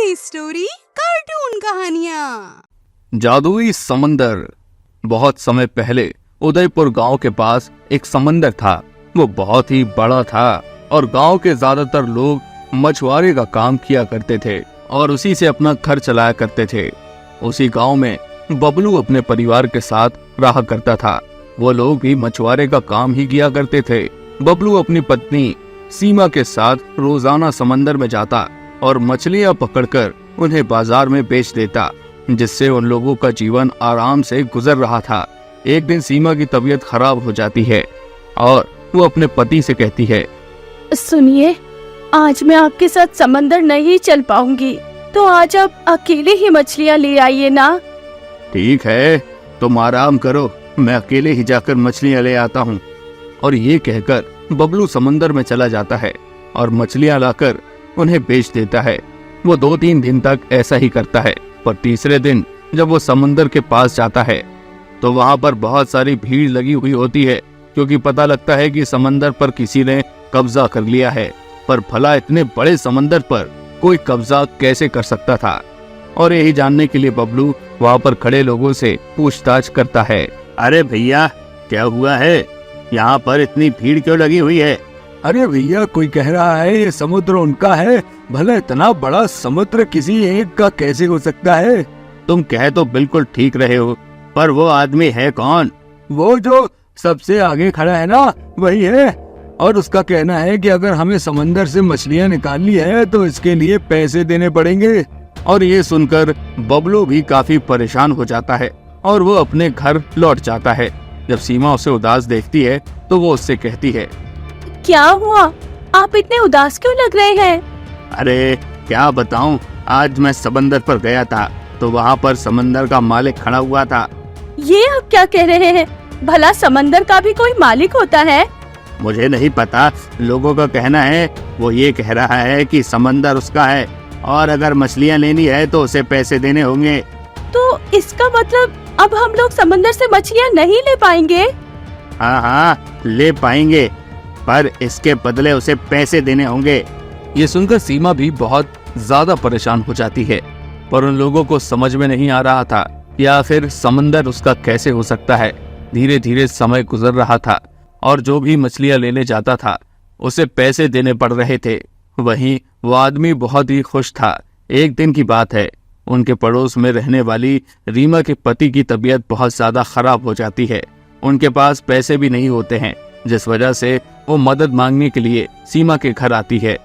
सुनहरी story cartoon कहानियाँ। जादुई समंदर। बहुत समय पहले उदयपुर गांव के पास एक समंदर था। वो बहुत ही बड़ा था और गांव के ज्यादातर लोग मछुआरे का काम किया करते थे और उसी से अपना घर चलाया करते थे। उसी गांव में बबलू अपने परिवार के साथ रहा करता था। वो लोग भी मछुआरे का काम ही किया करते थे। बबलू अपनी पत्नी सीमा के साथ रोजाना समंदर में जाता और मछलियां पकड़कर उन्हें बाजार में बेच देता, जिससे उन लोगों का जीवन आराम से गुजर रहा था। एक दिन सीमा की तबीयत खराब हो जाती है और वो अपने पति से कहती है, सुनिए, आज मैं आपके साथ समंदर नहीं चल पाऊंगी, तो आज आप अकेले ही मछलियाँ ले आइए ना। ठीक है, तुम आराम करो, मैं अकेले ही जाकर मछलियाँ ले आता हूँ। और ये कहकर बबलू समंदर में चला जाता है और मछलियाँ लाकर उन्हें बेच देता है। वो 2-3 दिन तक ऐसा ही करता है, पर तीसरे दिन जब वो समंदर के पास जाता है तो वहाँ पर बहुत सारी भीड़ लगी हुई होती है, क्योंकि पता लगता है कि समंदर पर किसी ने कब्जा कर लिया है। पर भला इतने बड़े समंदर पर कोई कब्जा कैसे कर सकता था? और यही जानने के लिए बबलू वहाँ पर खड़े लोगों से पूछताछ करता है। अरे भैया, क्या हुआ है? यहाँ पर इतनी भीड़ क्यों लगी हुई है? अरे भैया, कोई कह रहा है ये समुद्र उनका है। भला इतना बड़ा समुद्र किसी एक का कैसे हो सकता है? तुम कह तो बिल्कुल ठीक रहे हो, पर वो आदमी है कौन? वो जो सबसे आगे खड़ा है ना, वही है। और उसका कहना है कि अगर हमें समंदर से मछलियाँ निकालनी है तो इसके लिए पैसे देने पड़ेंगे। और ये सुनकर बबलू भी काफी परेशान हो जाता है और वो अपने घर लौट जाता है। जब सीमा उसे उदास देखती है तो वो उससे कहती है, क्या हुआ? आप इतने उदास क्यों लग रहे हैं? अरे क्या बताऊं, आज मैं समंदर पर गया था तो वहाँ पर समंदर का मालिक खड़ा हुआ था। ये आप क्या कह रहे हैं? भला समंदर का भी कोई मालिक होता है? मुझे नहीं पता, लोगों का कहना है। वो ये कह रहा है कि समंदर उसका है और अगर मछलियाँ लेनी है तो उसे पैसे देने होंगे। तो इसका मतलब अब हम लोग समंदर से मछलियाँ नहीं ले पाएंगे? हाँ, ले पाएंगे, पर इसके बदले उसे पैसे देने होंगे। ये सुनकर सीमा भी बहुत ज्यादा परेशान हो जाती है, पर उन लोगों को समझ में नहीं आ रहा था या फिर समंदर उसका कैसे हो सकता है। धीरे धीरे समय गुजर रहा था और जो भी मछलियाँ लेने जाता था उसे पैसे देने पड़ रहे थे। वहीं वो आदमी बहुत ही खुश था। एक दिन की बात है, उनके पड़ोस में रहने वाली रीमा के पति की तबीयत बहुत ज्यादा खराब हो जाती है। उनके पास पैसे भी नहीं होते हैं, जिस वजह से वो मदद मांगने के लिए सीमा के घर आती है।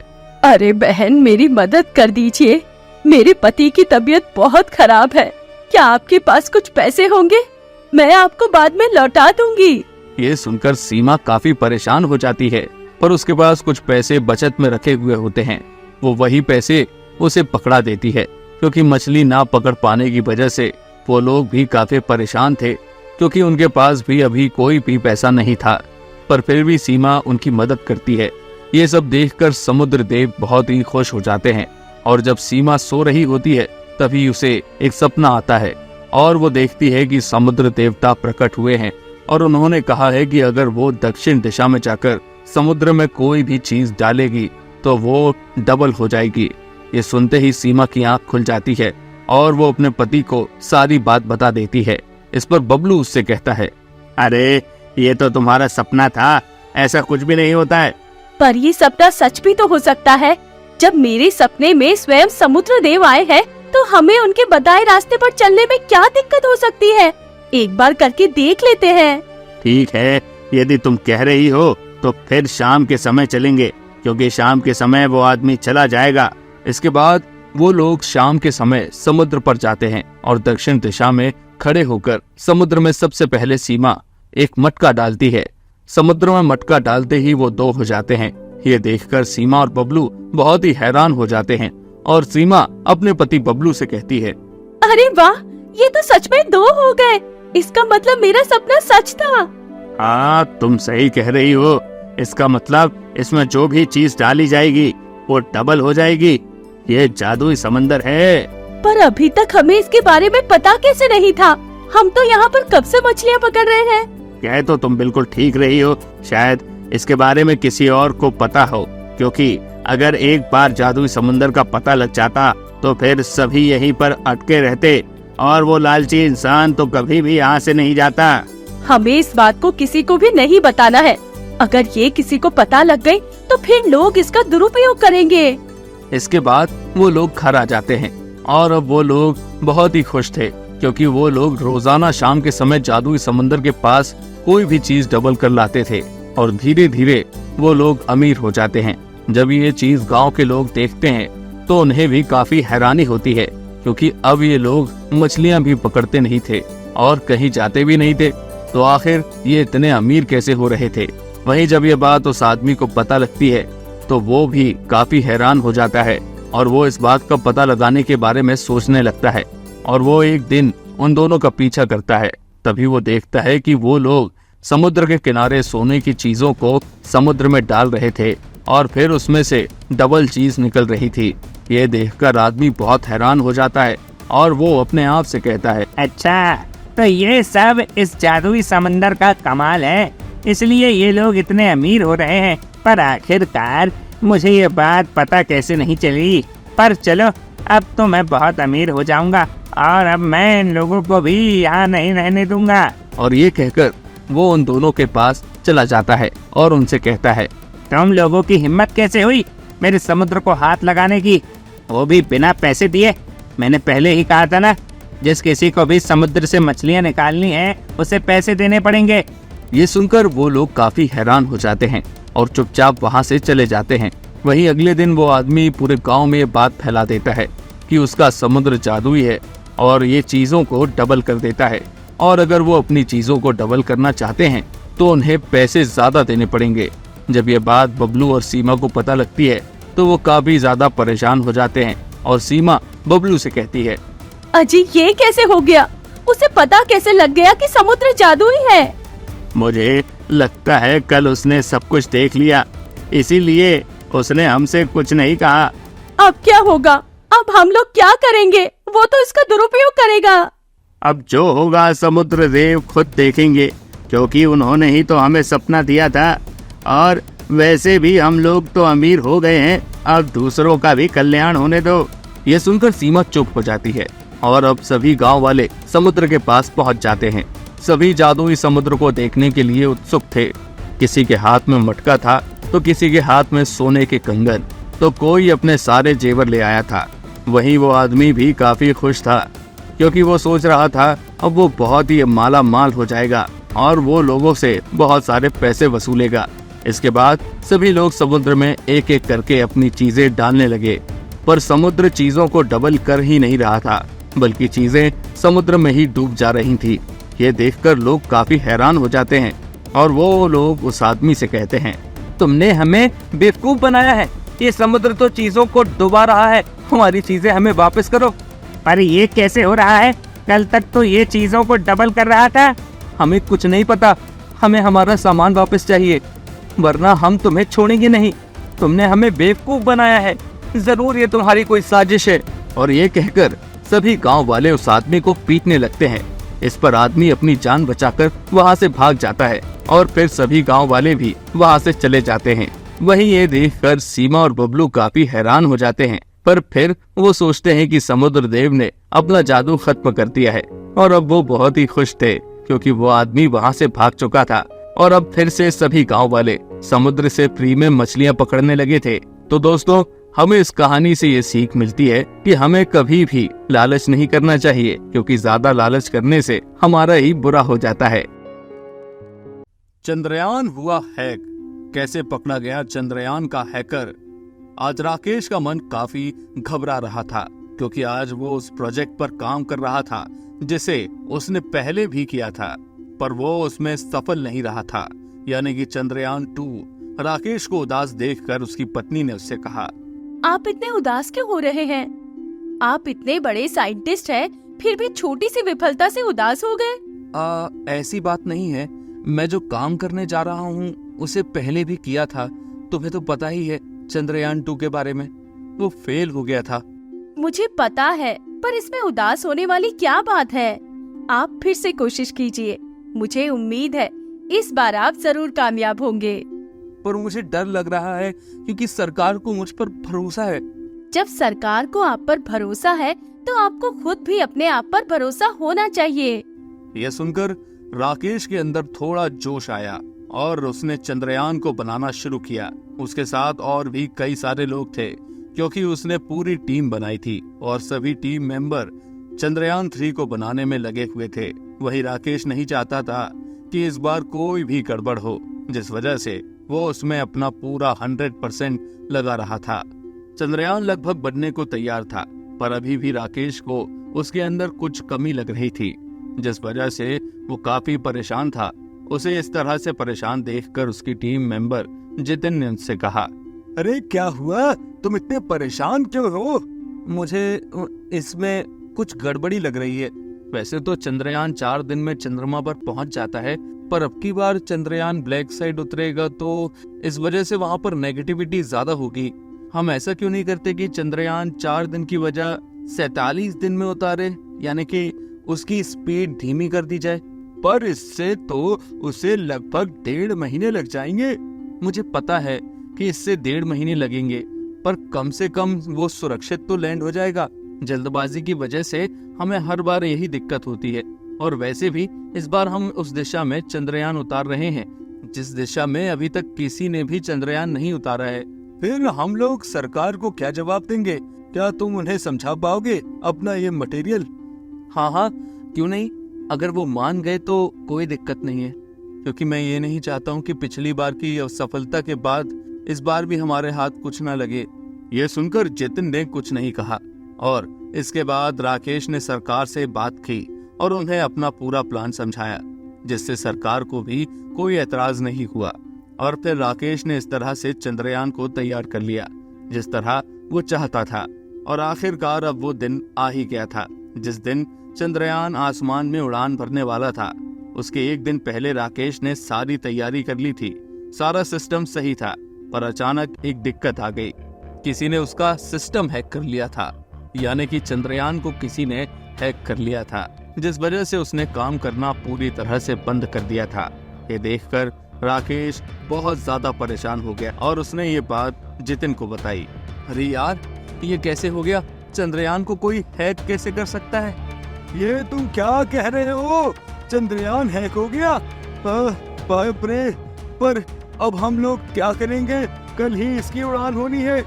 अरे बहन, मेरी मदद कर दीजिए, मेरे पति की तबीयत बहुत खराब है। क्या आपके पास कुछ पैसे होंगे? मैं आपको बाद में लौटा दूंगी। ये सुनकर सीमा काफी परेशान हो जाती है, पर उसके पास कुछ पैसे बचत में रखे हुए होते हैं। वो वही पैसे उसे पकड़ा देती है, क्योंकि मछली ना पकड़ पाने की वजह से वो लोग भी काफी परेशान थे, क्योंकि उनके पास भी अभी कोई भी पैसा नहीं था। पर फिर भी सीमा उनकी मदद करती है। ये सब देखकर समुद्र देव बहुत ही खुश हो जाते हैं। और जब सीमा सो रही होती है तभी उसे एक सपना आता है और वो देखती है कि समुद्र देवता प्रकट हुए हैं और उन्होंने कहा है कि अगर वो दक्षिण दिशा में जाकर समुद्र में कोई भी चीज डालेगी तो वो डबल हो जाएगी। ये सुनते ही सीमा की आंख खुल जाती है और वो अपने पति को सारी बात बता देती है। इस पर बबलू उससे कहता है, अरे ये तो तुम्हारा सपना था, ऐसा कुछ भी नहीं होता है। पर ये सपना सच भी तो हो सकता है। जब मेरे सपने में स्वयं समुद्र देव आए हैं तो हमें उनके बताए रास्ते पर चलने में क्या दिक्कत हो सकती है? एक बार करके देख लेते हैं। ठीक है, यदि तुम कह रही हो तो फिर शाम के समय चलेंगे, क्योंकि शाम के समय वो आदमी चला जाएगा। इसके बाद वो लोग शाम के समय समुद्र पर जाते हैं और दक्षिण दिशा में खड़े होकर समुद्र में सबसे पहले सीमा एक मटका डालती है। समुद्र में मटका डालते ही वो 2 हो जाते हैं। ये देखकर सीमा और बबलू बहुत ही हैरान हो जाते हैं और सीमा अपने पति बबलू से कहती है, अरे वाह, ये तो सच में 2 हो गए। इसका मतलब मेरा सपना सच था। हाँ, तुम सही कह रही हो। इसका मतलब इसमें जो भी चीज डाली जाएगी वो डबल हो जाएगी। ये जादुई समंदर है। पर अभी तक हमें इसके बारे में पता कैसे नहीं था? हम तो यहाँ पर कब से मछलियाँ पकड़ रहे हैं। कह तो तुम बिल्कुल ठीक रही हो, शायद इसके बारे में किसी और को पता हो, क्योंकि अगर एक बार जादुई समुंदर का पता लग जाता तो फिर सभी यहीं पर अटके रहते और वो लालची इंसान तो कभी भी यहाँ से नहीं जाता। हमें इस बात को किसी को भी नहीं बताना है। अगर ये किसी को पता लग गई तो फिर लोग इसका दुरुपयोग करेंगे। इसके बाद वो लोग घर आ जाते हैं और अब वो लोग बहुत ही खुश थे क्योंकि वो लोग रोजाना शाम के समय जादुई समुंदर के पास कोई भी चीज डबल कर लाते थे और धीरे धीरे वो लोग अमीर हो जाते हैं। जब ये चीज गांव के लोग देखते हैं तो उन्हें भी काफी हैरानी होती है क्योंकि अब ये लोग मछलियां भी पकड़ते नहीं थे और कहीं जाते भी नहीं थे, तो आखिर ये इतने अमीर कैसे हो रहे थे। वहीं जब ये बात उस आदमी को पता लगती है तो वो भी काफी हैरान हो जाता है और वो इस बात का पता लगाने के बारे में सोचने लगता है और वो एक दिन उन दोनों का पीछा करता है। तभी वो देखता है कि वो लोग समुद्र के किनारे सोने की चीजों को समुद्र में डाल रहे थे और फिर उसमें से डबल चीज निकल रही थी। ये देखकर आदमी बहुत हैरान हो जाता है और वो अपने आप से कहता है, अच्छा, तो ये सब इस जादुई समंदर का कमाल है, इसलिए ये लोग इतने अमीर हो रहे हैं। पर आखिरकार मुझे ये बात पता कैसे नहीं चली। पर चलो, अब तो मैं बहुत अमीर हो जाऊंगा और अब मैं इन लोगों को भी यहाँ नहीं रहने दूंगा। और ये कहकर वो उन दोनों के पास चला जाता है और उनसे कहता है, तुम लोगों की हिम्मत कैसे हुई मेरे समुद्र को हाथ लगाने की, वो भी बिना पैसे दिए। मैंने पहले ही कहा था ना, जिस किसी को भी समुद्र से मछलियाँ निकालनी है उसे पैसे देने पड़ेंगे। ये सुनकर वो लोग काफी हैरान हो जाते हैं और चुपचाप वहाँ से चले जाते हैं। वहीं अगले दिन वो आदमी पूरे गांव में ये बात फैला देता है कि उसका समुद्र जादुई है और ये चीजों को डबल कर देता है और अगर वो अपनी चीजों को डबल करना चाहते हैं तो उन्हें पैसे ज्यादा देने पड़ेंगे। जब ये बात बबलू और सीमा को पता लगती है तो वो काफी ज्यादा परेशान हो जाते हैं और सीमा बबलू से कहती है, अजी ये कैसे हो गया? उसे पता कैसे लग गया कि समुद्र जादुई है? मुझे लगता है कल उसने सब कुछ देख लिया, इसीलिए उसने हमसे कुछ नहीं कहा। अब क्या होगा? अब हम लोग क्या करेंगे? वो तो इसका दुरुपयोग करेगा। अब जो होगा समुद्र देव खुद देखेंगे क्योंकि उन्होंने ही तो हमें सपना दिया था और वैसे भी हम लोग तो अमीर हो गए हैं, अब दूसरों का भी कल्याण होने दो। ये सुनकर सीमा चुप हो जाती है और अब सभी गांव वाले समुद्र के पास पहुंच जाते हैं। सभी जादुई समुद्र को देखने के लिए उत्सुक थे। किसी के हाथ में मटका था तो किसी के हाथ में सोने के कंगन, तो कोई अपने सारे जेवर ले आया था। वहीं वो आदमी भी काफी खुश था क्योंकि वो सोच रहा था अब वो बहुत ही माला माल हो जाएगा और वो लोगों से बहुत सारे पैसे वसूलेगा। इसके बाद सभी लोग समुद्र में एक एक करके अपनी चीजें डालने लगे, पर समुद्र चीजों को डबल कर ही नहीं रहा था बल्कि चीजें समुद्र में ही डूब जा रही थी। ये देखकर लोग काफी हैरान हो जाते हैं और वो लोग उस आदमी से कहते हैं, तुमने हमें बेवकूफ बनाया है, ये समुद्र तो चीजों को डुबा रहा है, हमारी चीजें हमें वापस करो। पर ये कैसे हो रहा है? कल तक तो ये चीजों को डबल कर रहा था। हमें कुछ नहीं पता, हमें हमारा सामान वापस चाहिए वरना हम तुम्हें छोड़ेंगे नहीं। तुमने हमें बेवकूफ बनाया है, जरूर ये तुम्हारी कोई साजिश है। और ये कहकर सभी गांव वाले उस आदमी को पीटने लगते हैं। इस पर आदमी अपनी जान बचाकर वहां से भाग जाता है और फिर सभी गांव वाले भी वहां से चले जाते हैं। वहीं ये देखकर सीमा और बबलू काफी हैरान हो जाते हैं, पर फिर वो सोचते हैं कि समुद्र देव ने अपना जादू खत्म कर दिया है और अब वो बहुत ही खुश थे क्योंकि वो आदमी वहां से भाग चुका था और अब फिर से सभी गांव वाले समुद्र से फ्री में मछलियां पकड़ने लगे थे। तो दोस्तों, हमें इस कहानी से ये सीख मिलती है कि हमें कभी भी लालच नहीं करना चाहिए क्योंकि ज्यादा लालच करने से हमारा ही बुरा हो जाता है। चंद्रयान हुआ हैक, कैसे पकड़ा गया चंद्रयान का हैकर। आज राकेश का मन काफी घबरा रहा था क्योंकि आज वो उस प्रोजेक्ट पर काम कर रहा था जिसे उसने पहले भी किया था, पर वो उसमें सफल नहीं रहा था, यानी कि चंद्रयान 2। राकेश को उदास देखकर उसकी पत्नी ने उससे कहा, आप इतने उदास क्यों हो रहे हैं? आप इतने बड़े साइंटिस्ट हैं, फिर भी छोटी सी विफलता से उदास हो गए? ऐसी बात नहीं है, मैं जो काम करने जा रहा हूँ उसे पहले भी किया था। तुम्हें तो पता ही है चंद्रयान 2 के बारे में, वो फेल हो गया था। मुझे पता है, पर इसमें उदास होने वाली क्या बात है? आप फिर से कोशिश कीजिए, मुझे उम्मीद है इस बार आप जरूर कामयाब होंगे। पर मुझे डर लग रहा है क्योंकि सरकार को मुझ पर भरोसा है। जब सरकार को आप पर भरोसा है तो आपको खुद भी अपने आप पर भरोसा होना चाहिए। यह सुनकर राकेश के अंदर थोड़ा जोश आया और उसने चंद्रयान को बनाना शुरू किया। उसके साथ और भी कई सारे लोग थे क्योंकि उसने पूरी टीम बनाई थी और सभी टीम मेंबर चंद्रयान 3 को बनाने में लगे हुए थे। वही राकेश नहीं चाहता था कि इस बार कोई भी गड़बड़ हो, जिस वजह से वो उसमें अपना पूरा 100% लगा रहा था। चंद्रयान लगभग बनने को तैयार था, पर अभी भी राकेश को उसके अंदर कुछ कमी लग रही थी, जिस वजह से वो काफी परेशान था। उसे इस तरह से परेशान देखकर उसकी टीम मेंबर जितिन ने उससे कहा, अरे क्या हुआ, तुम इतने परेशान क्यों हो? मुझे इसमें कुछ गड़बड़ी लग रही है। वैसे तो चंद्रयान 4 दिन में चंद्रमा पर पहुंच जाता है, पर अब की बार चंद्रयान ब्लैक साइड उतरेगा तो इस वजह से वहाँ पर नेगेटिविटी ज्यादा होगी। हम ऐसा क्यों नहीं करते कि चंद्रयान 4 दिन की वजह 47 दिन में उतारे, यानी कि उसकी स्पीड धीमी कर दी जाए। पर इससे तो उसे लगभग 1.5 महीने लग जाएंगे। मुझे पता है कि इससे 1.5 महीने लगेंगे, पर कम से कम वो सुरक्षित तो लैंड हो जाएगा। जल्दबाजी की वजह से हमें हर बार यही दिक्कत होती है, और वैसे भी इस बार हम उस दिशा में चंद्रयान उतार रहे हैं जिस दिशा में अभी तक किसी ने भी चंद्रयान नहीं उतारा है। फिर हम लोग सरकार को क्या जवाब देंगे? क्या तुम उन्हें समझा पाओगे अपना ये मटेरियल? हाँ, क्यों नहीं। अगर वो मान गए तो कोई दिक्कत नहीं है, क्योंकि मैं ये नहीं चाहता हूँ कि पिछली बार की असफलता के बाद इस बार भी हमारे हाथ कुछ ना लगे। ये सुनकर जितिन ने कुछ नहीं कहा और इसके बाद राकेश ने सरकार से बात की और उन्हें अपना पूरा प्लान समझाया, जिससे सरकार को भी कोई एतराज नहीं हुआ। और फिर राकेश ने इस तरह से चंद्रयान को तैयार कर लिया जिस तरह वो चाहता था। और आखिरकार अब वो दिन आ ही गया था जिस दिन चंद्रयान आसमान में उड़ान भरने वाला था। उसके एक दिन पहले राकेश ने सारी तैयारी कर ली थी, सारा सिस्टम सही था, पर अचानक एक दिक्कत आ गई। किसी ने उसका सिस्टम हैक कर लिया था, यानी कि चंद्रयान को किसी ने हैक कर लिया था, जिस वजह से उसने काम करना पूरी तरह से बंद कर दिया था। ये देखकर राकेश बहुत ज्यादा परेशान हो गया और उसने ये बात जितिन को बताई। अरे यार, ये कैसे हो गया? चंद्रयान को कोई हैक कैसे कर सकता है? ये तुम क्या कह रहे हो? चंद्रयान हैक हो गया? बाप रे! पर अब हम लोग क्या करेंगे? कल ही इसकी उड़ान होनी है।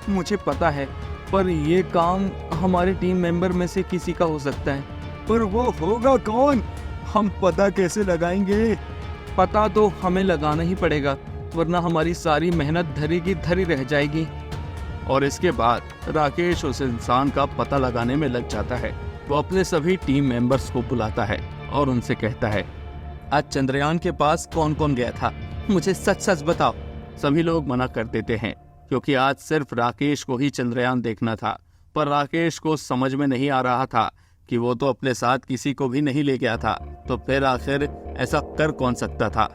मुझे पता है, पर ये काम हमारे टीम मेंबर में से किसी का हो सकता है। पर वो होगा कौन? हम पता कैसे लगाएंगे? पता तो हमें लगाना ही पड़ेगा, वरना हमारी सारी मेहनत धरी की धरी रह जाएगी। और इसके बाद राकेश उस इंसान का पता लगाने में लग जाता है। वो अपने सभी टीम मेंबर्स को बुलाता है और उनसे कहता है, आज चंद्रयान के पास कौन कौन गया था? मुझे सच सच बताओ। सभी लोग मना कर देते हैं क्योंकि आज सिर्फ राकेश को ही चंद्रयान देखना था। पर राकेश को समझ में नहीं आ रहा था कि वो तो अपने साथ किसी को भी नहीं ले गया था, तो फिर आखिर ऐसा कर कौन सकता था।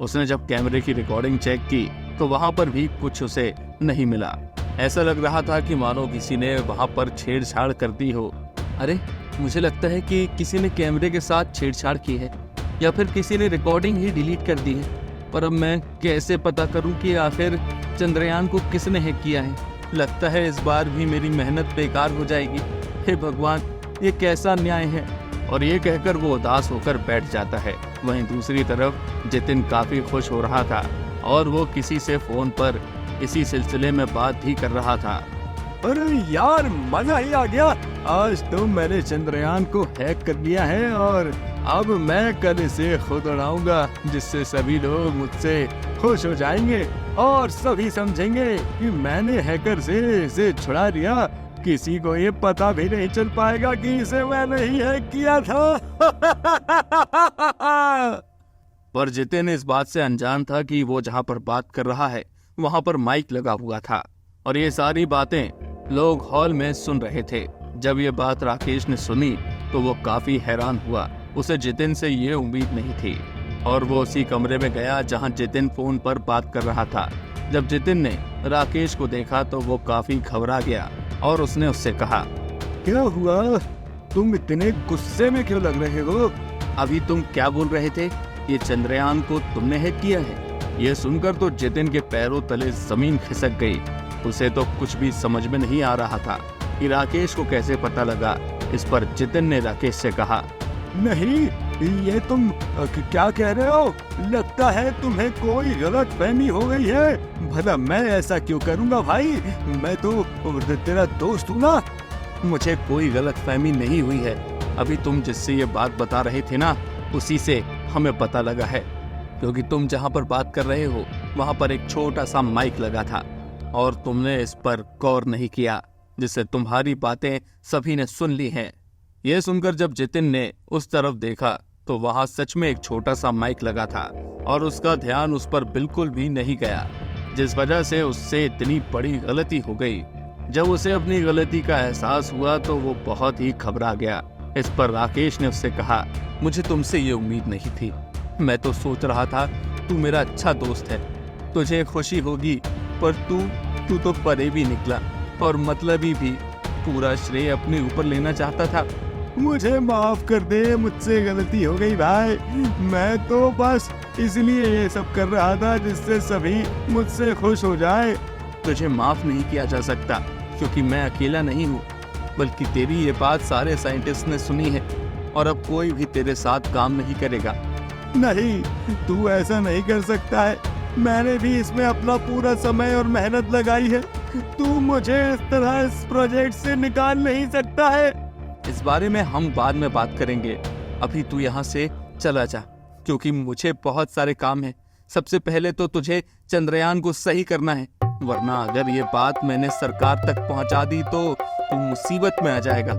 उसने जब कैमरे की रिकॉर्डिंग चेक की तो वहां पर भी कुछ उसे नहीं मिला। ऐसा लग रहा था कि मानो किसी ने वहां पर छेड़छाड़ कर दी हो। अरे, मुझे लगता है कि किसी ने कैमरे के साथ छेड़छाड़ की है या फिर किसी ने रिकॉर्डिंग ही डिलीट कर दी है। पर अब मैं कैसे पता करूं कि आखिर चंद्रयान को किसने हैक किया है? लगता है इस बार भी मेरी मेहनत बेकार हो जाएगी। हे भगवान, ये कैसा न्याय है? और ये कहकर वो उदास होकर बैठ जाता है। वहीं दूसरी तरफ जितिन काफी खुश हो रहा था और वो किसी से फोन पर इसी सिलसिले में बात भी कर रहा था। अरे यार, मजा ही आ गया। आज तो मैंने चंद्रयान को हैक कर लिया है और अब मैं कल इसे खुद उड़ाऊंगा, जिससे सभी लोग मुझसे खुश हो जाएंगे और सभी समझेंगे कि मैंने हैकर से इसे छुड़ा लिया। किसी को ये पता भी नहीं चल पाएगा कि इसे मैंने ही हैक किया था। पर जितिन इस बात से अनजान था कि वो जहाँ पर बात कर रहा है वहां पर माइक लगा हुआ था और ये सारी बातें लोग हॉल में सुन रहे थे। जब ये बात राकेश ने सुनी तो वो काफी हैरान हुआ। उसे जितिन से ये उम्मीद नहीं थी और वो उसी कमरे में गया जहां जितिन फोन पर बात कर रहा था। जब जितिन ने राकेश को देखा तो वो काफी घबरा गया और उसने उससे कहा, क्या हुआ? तुम इतने गुस्से में क्यों लग रहे हो? अभी तुम क्या बोल रहे थे? ये चंद्रयान को तुमने हैक किया है? ये सुनकर तो जितिन के पैरों तले जमीन खिसक गई। उसे तो कुछ भी समझ में नहीं आ रहा था कि राकेश को कैसे पता लगा। इस पर जितिन ने राकेश से कहा, नहीं, ये तुम क्या कह रहे हो? लगता है तुम्हें कोई गलत फहमी हो गई है। भला मैं ऐसा क्यों करूंगा भाई, मैं तो तेरा दोस्त हूँ ना। मुझे कोई गलत फहमी नहीं हुई है। अभी तुम जिससे ये बात बता रहे थे ना, उसी से हमें पता लगा है। क्योंकि तुम जहाँ पर बात कर रहे हो वहाँ पर एक छोटा सा माइक लगा था और तुमने इस पर गौर नहीं किया, जिससे तुम्हारी बातें सभी ने सुन ली हैं। यह सुनकर जब जितिन ने उस तरफ देखा तो वहाँ सच में एक छोटा सा माइक लगा था और उसका ध्यान उस पर बिल्कुल भी नहीं गया, जिस वजह से उससे इतनी बड़ी गलती हो गई। जब उसे अपनी गलती का एहसास हुआ तो वो बहुत ही घबरा गया। इस पर राकेश ने उससे कहा, मुझे तुमसे ये उम्मीद नहीं थी। मैं तो सोच रहा था तू मेरा अच्छा दोस्त है, तुझे खुशी होगी, पर तू तो परे भी निकला और मतलबी भी। पूरा श्रेय अपने ऊपर लेना चाहता था। मुझे माफ कर दे, मुझसे गलती हो गई भाई। मैं तो बस इसलिए ये सब कर रहा था जिससे सभी मुझसे खुश हो जाए। तुझे माफ नहीं किया जा सकता क्योंकि मैं अकेला नहीं हूँ, बल्कि तेरी ये बात सारे साइंटिस्ट ने सुनी है और अब कोई भी तेरे साथ काम नहीं करेगा। नहीं, तू ऐसा नहीं कर सकता है। मैंने भी इसमें अपना पूरा समय और मेहनत लगाई है। तू मुझे इस तरह इस प्रोजेक्ट से निकाल नहीं सकता है। इस बारे में हम बाद में बात करेंगे। अभी तू यहाँ से चला जा, क्योंकि मुझे बहुत सारे काम हैं। सबसे पहले तो तुझे चंद्रयान को सही करना है, वरना अगर ये बात मैंने सरकार तक पहुंचा दी तो तू मुसीबत में आ जाएगा।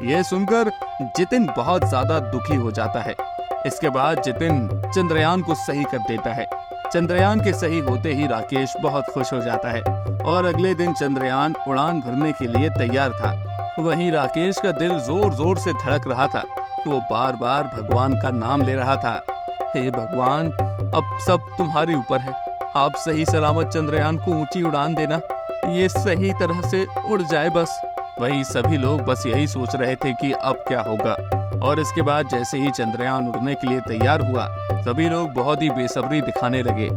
यह सुनकर जितिन बहुत ज्यादा दुखी हो जाता है। इसके बाद जितिन चंद्रयान को सही कर देता है। चंद्रयान के सही होते ही राकेश बहुत खुश हो जाता है और अगले दिन चंद्रयान उड़ान भरने के लिए तैयार था। वहीं राकेश का दिल जोर जोर से धड़क रहा था। वो बार बार भगवान का नाम ले रहा था, हे भगवान, अब सब तुम्हारे ऊपर है। आप सही सलामत चंद्रयान को ऊंची उड़ान देना, ये सही तरह से उड़ जाए बस। वही सभी लोग बस यही सोच रहे थे कि अब क्या होगा। और इसके बाद जैसे ही चंद्रयान उड़ने के लिए तैयार हुआ, सभी लोग बहुत ही बेसब्री दिखाने लगे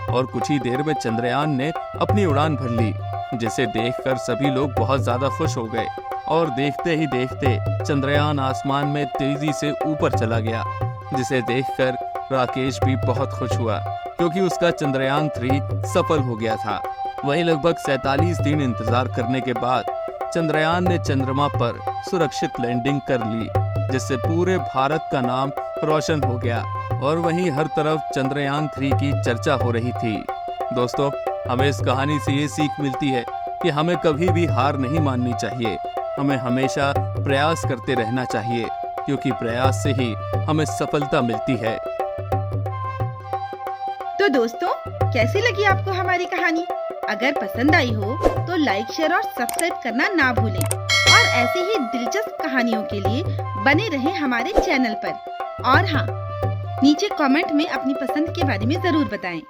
और कुछ ही देर में चंद्रयान ने अपनी उड़ान भर ली, जिसे देखकर सभी लोग बहुत ज्यादा खुश हो गए। और देखते ही देखते चंद्रयान आसमान में तेजी से ऊपर चला गया, जिसे देखकर राकेश भी बहुत खुश हुआ क्योंकि उसका चंद्रयान 3 सफल हो गया था। वहीं लगभग 47 दिन इंतजार करने के बाद चंद्रयान ने चंद्रमा पर सुरक्षित लैंडिंग कर ली, जिससे पूरे भारत का नाम रोशन हो गया। और वहीं हर तरफ चंद्रयान 3 की चर्चा हो रही थी। दोस्तों, हमें इस कहानी से ये सीख मिलती है कि हमें कभी भी हार नहीं माननी चाहिए। हमें हमेशा प्रयास करते रहना चाहिए, क्योंकि प्रयास से ही हमें सफलता मिलती है। तो दोस्तों, कैसी लगी आपको हमारी कहानी? अगर पसंद आई हो तो लाइक, शेयर और सब्सक्राइब करना ना भूलें और ऐसी ही दिलचस्प कहानियों के लिए बने रहें हमारे चैनल पर। और हाँ, नीचे कमेंट में अपनी पसंद के बारे में जरूर बताएं।